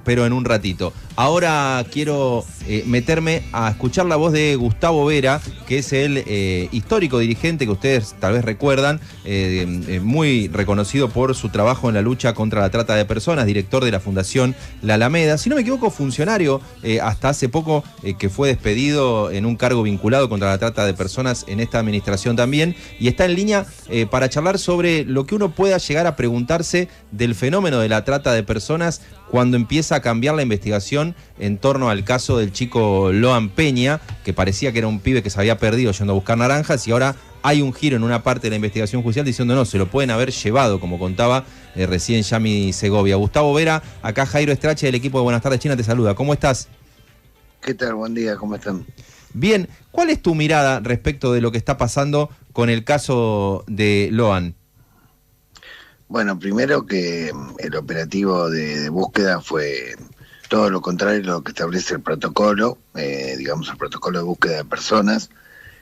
pero en un ratito. Ahora quiero meterme a escuchar la voz de Gustavo Vera, que es el histórico dirigente que ustedes tal vez recuerdan, muy reconocido por su trabajo en la lucha contra la trata de personas, director de la Fundación La Alameda. Si no me equivoco, funcionario hasta hace poco, que fue despedido en un cargo vinculado contra la trata de personas en esta administración también, y está en línea para charlar sobre lo que uno pueda llegar a preguntarse del fenómeno de la trata de personas cuando empieza a cambiar la investigación en torno al caso del chico Loan Peña, que parecía que era un pibe que se había perdido yendo a buscar naranjas, y ahora hay un giro en una parte de la investigación judicial diciendo no, se lo pueden haber llevado, como contaba recién Yami Segovia. Gustavo Vera, acá Jairo Estrache del equipo de Buenas Tardes China te saluda. ¿Cómo estás? ¿Qué tal? Buen día, ¿cómo están? Bien, ¿cuál es tu mirada respecto de lo que está pasando con el caso de Loan? Bueno, primero que el operativo de búsqueda fue todo lo contrario a lo que establece el protocolo, digamos el protocolo de búsqueda de personas,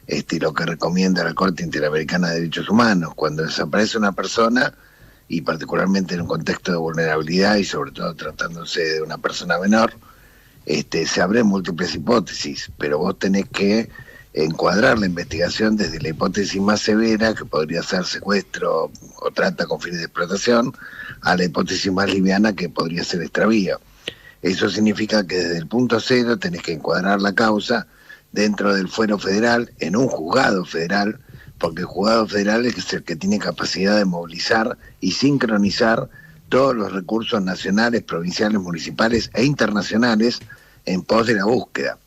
y lo que recomienda la Corte Interamericana de Derechos Humanos. Cuando desaparece una persona, y particularmente en un contexto de vulnerabilidad y sobre todo tratándose de una persona menor, se abren múltiples hipótesis, pero vos tenés que encuadrar la investigación desde la hipótesis más severa, que podría ser secuestro o trata con fines de explotación, a la hipótesis más liviana, que podría ser extravío. Eso significa que desde el punto cero tenés que encuadrar la causa dentro del fuero federal, en un juzgado federal, porque el juzgado federal es el que tiene capacidad de movilizar y sincronizar todos los recursos nacionales, provinciales, municipales e internacionales en pos de la búsqueda.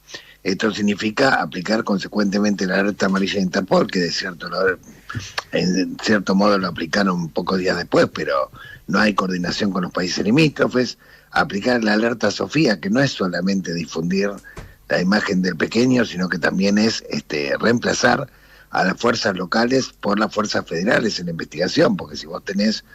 Esto significa aplicar consecuentemente la alerta amarilla de Interpol, que en cierto modo lo aplicaron pocos días después, pero no hay coordinación con los países limítrofes. Aplicar la alerta Sofía, que no es solamente difundir la imagen del pequeño, sino que también es reemplazar a las fuerzas locales por las fuerzas federales en la investigación, porque si vos tenés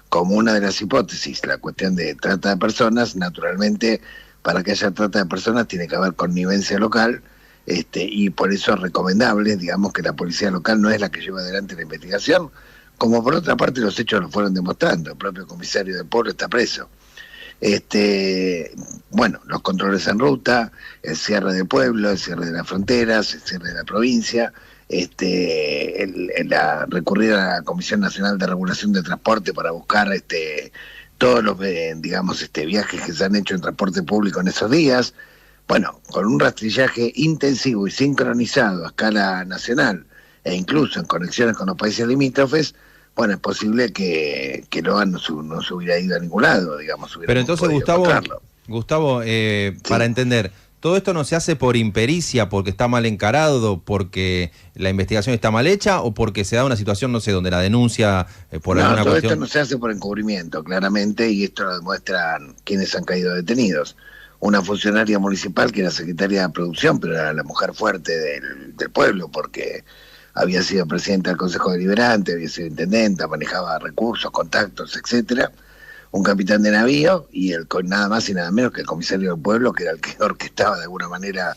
como una de las hipótesis la cuestión de trata de personas, naturalmente para que haya trata de personas tiene que haber connivencia local, y por eso es recomendable, digamos, que la policía local no es la que lleva adelante la investigación, como por otra parte los hechos lo fueron demostrando. El propio comisario de pueblo está preso. Bueno, los controles en ruta, el cierre de pueblo, el cierre de las fronteras, el cierre de la provincia, recurrir a la Comisión Nacional de Regulación de Transporte para buscar todos los, digamos, viajes que se han hecho en transporte público en esos días. Bueno, con un rastrillaje intensivo y sincronizado a escala nacional e incluso en conexiones con los países limítrofes, bueno, es posible que Loan no se hubiera ido a ningún lado, digamos. Pero entonces, Gustavo, sí, para entender, ¿todo esto no se hace por impericia, porque está mal encarado, porque la investigación está mal hecha, o porque se da una situación, no sé, donde la denuncia por alguna todo cuestión? Esto no se hace por encubrimiento, claramente, y esto lo demuestran quienes han caído detenidos. Una funcionaria municipal que era secretaria de producción, pero era la mujer fuerte del pueblo, porque había sido presidenta del Consejo Deliberante, había sido intendenta, manejaba recursos, contactos, etcétera. Un capitán de navío y nada más y nada menos que el comisario del pueblo, que era el que orquestaba de alguna manera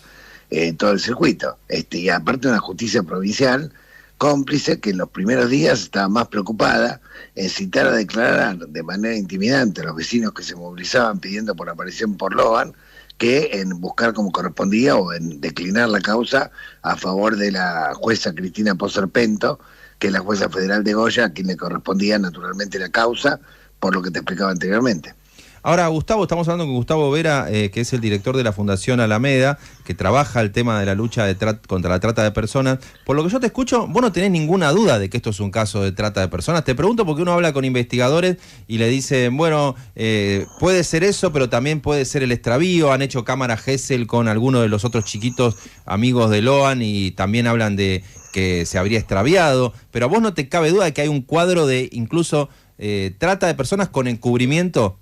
todo el circuito. Y aparte una justicia provincial cómplice que en los primeros días estaba más preocupada en citar a declarar de manera intimidante a los vecinos que se movilizaban pidiendo por aparición por Loan, que en buscar como correspondía o en declinar la causa a favor de la jueza Cristina Poserpento, que es la jueza federal de Goya, a quien le correspondía naturalmente la causa, por lo que te explicaba anteriormente. Ahora, Gustavo, estamos hablando con Gustavo Vera, que es el director de la Fundación Alameda, que trabaja el tema de la lucha contra la trata de personas. Por lo que yo te escucho, vos no tenés ninguna duda de que esto es un caso de trata de personas. Te pregunto porque uno habla con investigadores y le dicen, bueno, puede ser eso, pero también puede ser el extravío. Han hecho cámara Gesell con algunos de los otros chiquitos amigos de Loan y también hablan de que se habría extraviado. Pero a vos no te cabe duda de que hay un cuadro de incluso trata de personas con encubrimiento.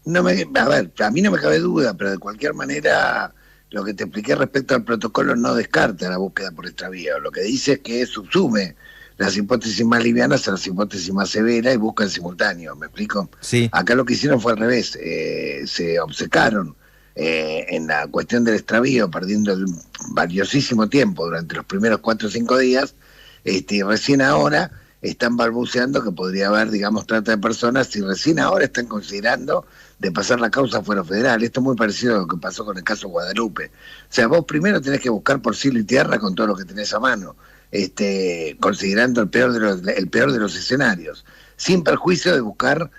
A ver, a mí no me cabe duda, pero de cualquier manera lo que te expliqué respecto al protocolo no descarta la búsqueda por extravío. Lo que dice es que subsume las hipótesis más livianas a las hipótesis más severas y busca en simultáneo, ¿me explico? Sí. Acá lo que hicieron fue al revés, se obcecaron en la cuestión del extravío, perdiendo valiosísimo tiempo durante los primeros 4 o 5 días, y recién ahora están balbuceando que podría haber, digamos, trata de personas, y recién ahora están considerando de pasar la causa fuera federal. Esto es muy parecido a lo que pasó con el caso Guadalupe. O sea, vos primero tenés que buscar por cielo y tierra con todo lo que tenés a mano, considerando el peor de los escenarios, sin perjuicio de buscar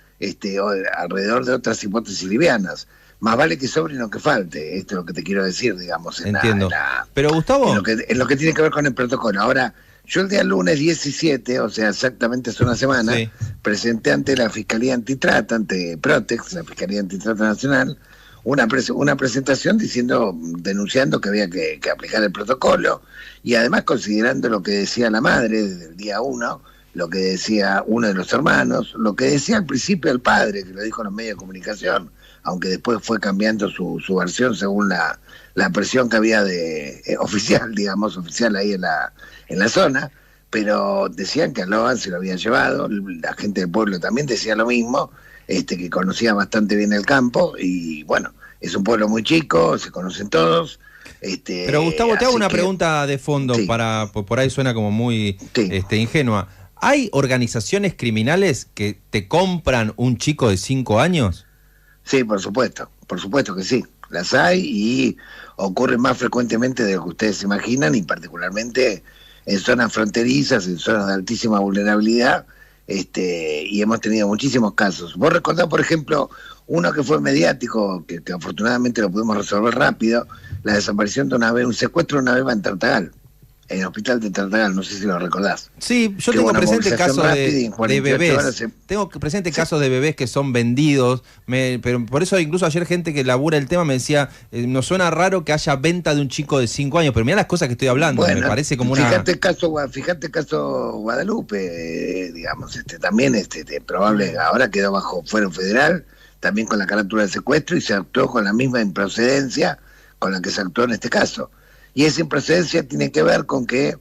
alrededor de otras hipótesis livianas. Más vale que sobre y no que falte. Esto es lo que te quiero decir, digamos. Entiendo. Pero Gustavo, en lo que tiene que ver con el protocolo. Ahora, yo el día lunes 17, o sea, exactamente hace una semana, sí, presenté ante la Fiscalía Antitrata, ante Protex, la Fiscalía Antitrata Nacional, una presentación denunciando que había que aplicar el protocolo, y además considerando lo que decía la madre desde el día 1, lo que decía uno de los hermanos, lo que decía al principio el padre, que lo dijo en los medios de comunicación, aunque después fue cambiando su versión según la presión que había oficial ahí en la zona, pero decían que a Logan se lo habían llevado, la gente del pueblo también decía lo mismo, que conocía bastante bien el campo, y bueno, es un pueblo muy chico, se conocen todos. Pero Gustavo, te hago una pregunta de fondo, sí, por ahí suena como muy ingenua. ¿Hay organizaciones criminales que te compran un chico de 5 años? Sí, por supuesto que sí, las hay y ocurren más frecuentemente de lo que ustedes se imaginan, y particularmente en zonas fronterizas, en zonas de altísima vulnerabilidad, y hemos tenido muchísimos casos. Vos recordás, por ejemplo, uno que fue mediático, que afortunadamente lo pudimos resolver rápido, la desaparición de un secuestro de una beba en Tartagal, en el hospital de Tartagal, no sé si lo recordás. Sí, yo tengo presente casos de bebés. Tengo presente casos de bebés que son vendidos, pero por eso incluso ayer gente que labura el tema me decía, nos suena raro que haya venta de un chico de 5 años, pero mirá las cosas que estoy hablando, bueno, me parece como fíjate el caso Guadalupe, digamos, también probable, ahora quedó bajo fuero federal, también con la carátula de secuestro, y se actuó con la misma improcedencia con la que se actuó en este caso. Y esa improcedencia tiene que ver con que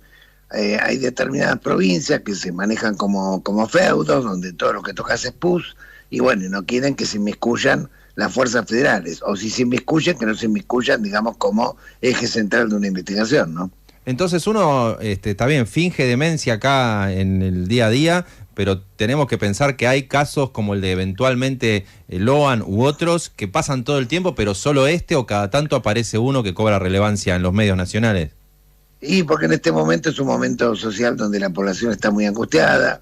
hay determinadas provincias que se manejan como feudos, donde todo lo que tocas es pus, y bueno, no quieren que se inmiscuyan las fuerzas federales, o si se inmiscuyen, que no se inmiscuyan, digamos, como eje central de una investigación, ¿no? Entonces uno, está bien, finge demencia acá en el día a día, pero tenemos que pensar que hay casos como el de eventualmente Loan u otros que pasan todo el tiempo, pero solo o cada tanto aparece uno que cobra relevancia en los medios nacionales. Y porque en este momento es un momento social donde la población está muy angustiada,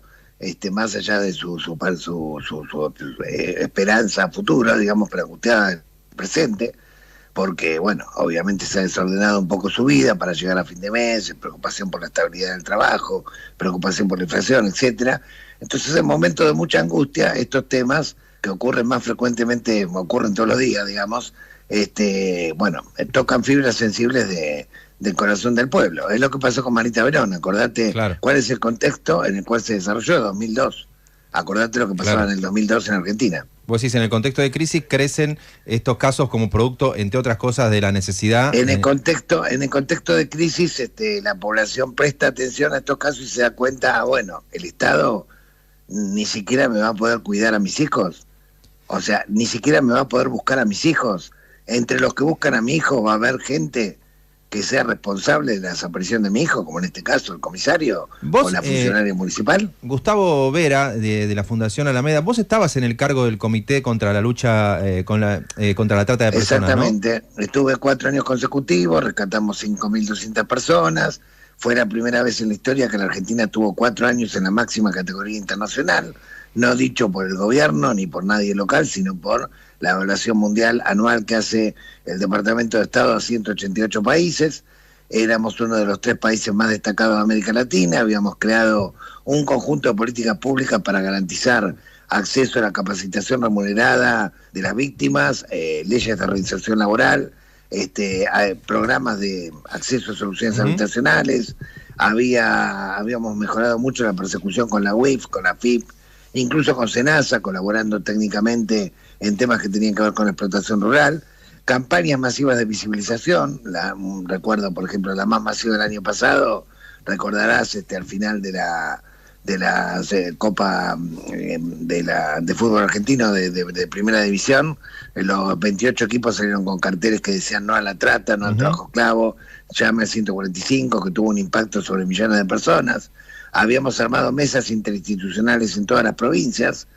más allá de su esperanza futura, digamos, pero angustiada en el presente, porque, bueno, obviamente se ha desordenado un poco su vida para llegar a fin de mes, preocupación por la estabilidad del trabajo, preocupación por la inflación, etcétera. Entonces, en momentos de mucha angustia, estos temas que ocurren más frecuentemente, ocurren todos los días, digamos, tocan fibras sensibles del corazón del pueblo. Es lo que pasó con Marita Verón, acordate, claro, cuál es el contexto en el cual se desarrolló, 2002. Acordate lo que pasaba, claro, en el 2002 en Argentina. Vos decís, en el contexto de crisis crecen estos casos como producto, entre otras cosas, de la necesidad. En el contexto de crisis, la población presta atención a estos casos y se da cuenta, bueno, el Estado ni siquiera me va a poder cuidar a mis hijos. O sea, ni siquiera me va a poder buscar a mis hijos. Entre los que buscan a mi hijo va a haber gente que sea responsable de la desaparición de mi hijo, como en este caso el comisario o la funcionaria municipal. Gustavo Vera, de la Fundación Alameda, vos estabas en el cargo del Comité contra la lucha contra la trata de personas, exactamente, ¿no? Estuve 4 años consecutivos, rescatamos 5.200 personas, fue la primera vez en la historia que la Argentina tuvo 4 años en la máxima categoría internacional, no dicho por el gobierno ni por nadie local, sino por la evaluación mundial anual que hace el Departamento de Estado a 188 países. Éramos uno de los 3 países más destacados de América Latina, habíamos creado un conjunto de políticas públicas para garantizar acceso a la capacitación remunerada de las víctimas, leyes de reinserción laboral, programas de acceso a soluciones habitacionales, habíamos mejorado mucho la persecución con la UIF, con la FIP, incluso con SENASA, colaborando técnicamente en temas que tenían que ver con la explotación rural, campañas masivas de visibilización, recuerdo por ejemplo la más masiva del año pasado, recordarás al final de la Copa de fútbol argentino de primera división, los 28 equipos salieron con carteles que decían no a la trata, no al trabajo esclavo, llame al 145, que tuvo un impacto sobre millones de personas. Habíamos armado mesas interinstitucionales en todas las provincias,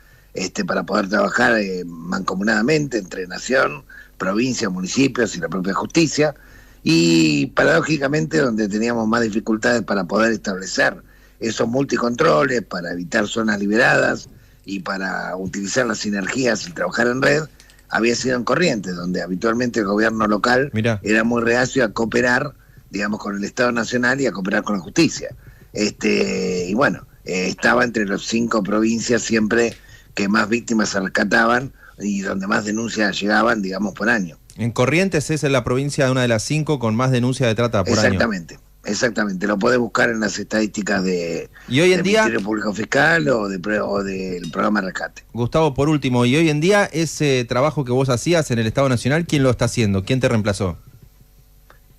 para poder trabajar mancomunadamente entre nación, provincia, municipios y la propia justicia, y paradójicamente donde teníamos más dificultades para poder establecer esos multicontroles, para evitar zonas liberadas y para utilizar las sinergias y trabajar en red, había sido en Corrientes, donde habitualmente el gobierno local era muy reacio a cooperar, digamos, con el Estado Nacional y a cooperar con la justicia. Y bueno, estaba entre las 5 provincias siempre que más víctimas se rescataban y donde más denuncias llegaban, digamos, por año. En Corrientes es la provincia de una de las 5 con más denuncias de trata por año. Exactamente, lo podés buscar en las estadísticas del Ministerio Público Fiscal o del programa de rescate. Gustavo, por último, y hoy en día ese trabajo que vos hacías en el Estado Nacional, ¿quién lo está haciendo? ¿Quién te reemplazó?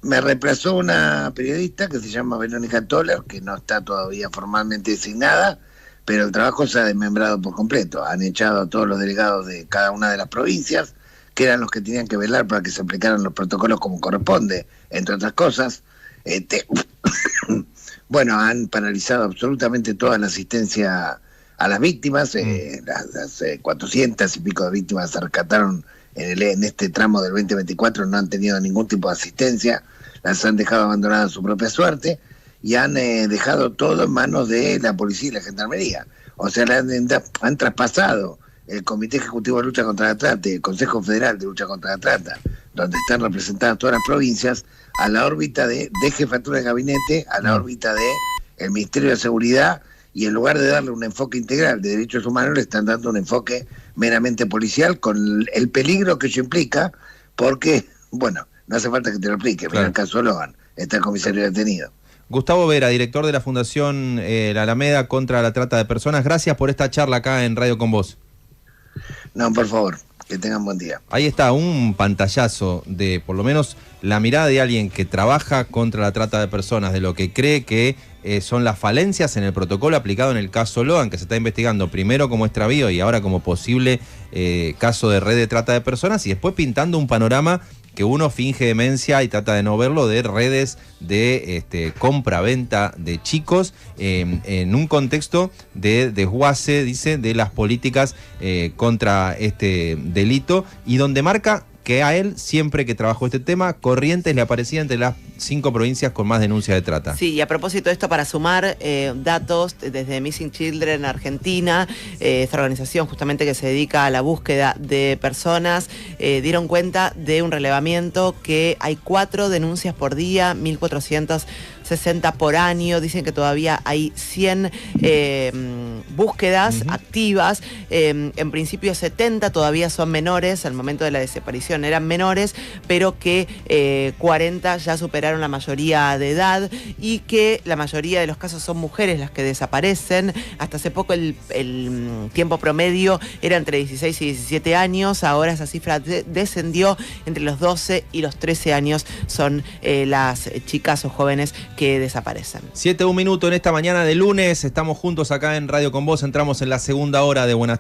Me reemplazó una periodista que se llama Verónica Toller, que no está todavía formalmente designada, pero el trabajo se ha desmembrado por completo. Han echado a todos los delegados de cada una de las provincias, que eran los que tenían que velar para que se aplicaran los protocolos como corresponde, entre otras cosas. Bueno, han paralizado absolutamente toda la asistencia a las víctimas. Las 400 y pico de víctimas se rescataron en este tramo del 2024, no han tenido ningún tipo de asistencia, las han dejado abandonadas a su propia suerte y han dejado todo en manos de la policía y la gendarmería. O sea, han traspasado el Comité Ejecutivo de Lucha contra la Trata y el Consejo Federal de Lucha contra la Trata, donde están representadas todas las provincias, a la órbita de Jefatura de Gabinete, a la órbita de el Ministerio de Seguridad, y en lugar de darle un enfoque integral de derechos humanos, le están dando un enfoque meramente policial, con el peligro que ello implica, porque, bueno, no hace falta que te lo explique, pero en el caso Logan, está el comisario detenido. Gustavo Vera, director de la Fundación La Alameda contra la Trata de Personas, gracias por esta charla acá en Radio con Vos. No, por favor, que tengan buen día. Ahí está un pantallazo de, por lo menos, la mirada de alguien que trabaja contra la trata de personas, de lo que cree que son las falencias en el protocolo aplicado en el caso Logan, que se está investigando primero como extravío y ahora como posible caso de red de trata de personas, y después pintando un panorama que uno finge demencia y trata de no verlo, de redes de compra-venta de chicos en un contexto de desguace, dice, de las políticas contra este delito, y donde marca que a él, siempre que trabajó este tema, Corrientes le aparecía entre las 5 provincias con más denuncias de trata. Sí, y a propósito de esto, para sumar datos desde Missing Children Argentina, esta organización justamente que se dedica a la búsqueda de personas, dieron cuenta de un relevamiento que hay 4 denuncias por día, 1.460 por año. Dicen que todavía hay 100 búsquedas activas. En principio 70 todavía son menores, al momento de la desaparición eran menores, pero que 40 ya superaron la mayoría de edad, y que la mayoría de los casos son mujeres las que desaparecen. Hasta hace poco el tiempo promedio era entre 16 y 17 años, ahora esa cifra descendió, entre los 12 y los 13 años son las chicas o jóvenes que desaparecen. 7:01 en esta mañana de lunes, estamos juntos acá en Radio con Vos, entramos en la segunda hora de Buenas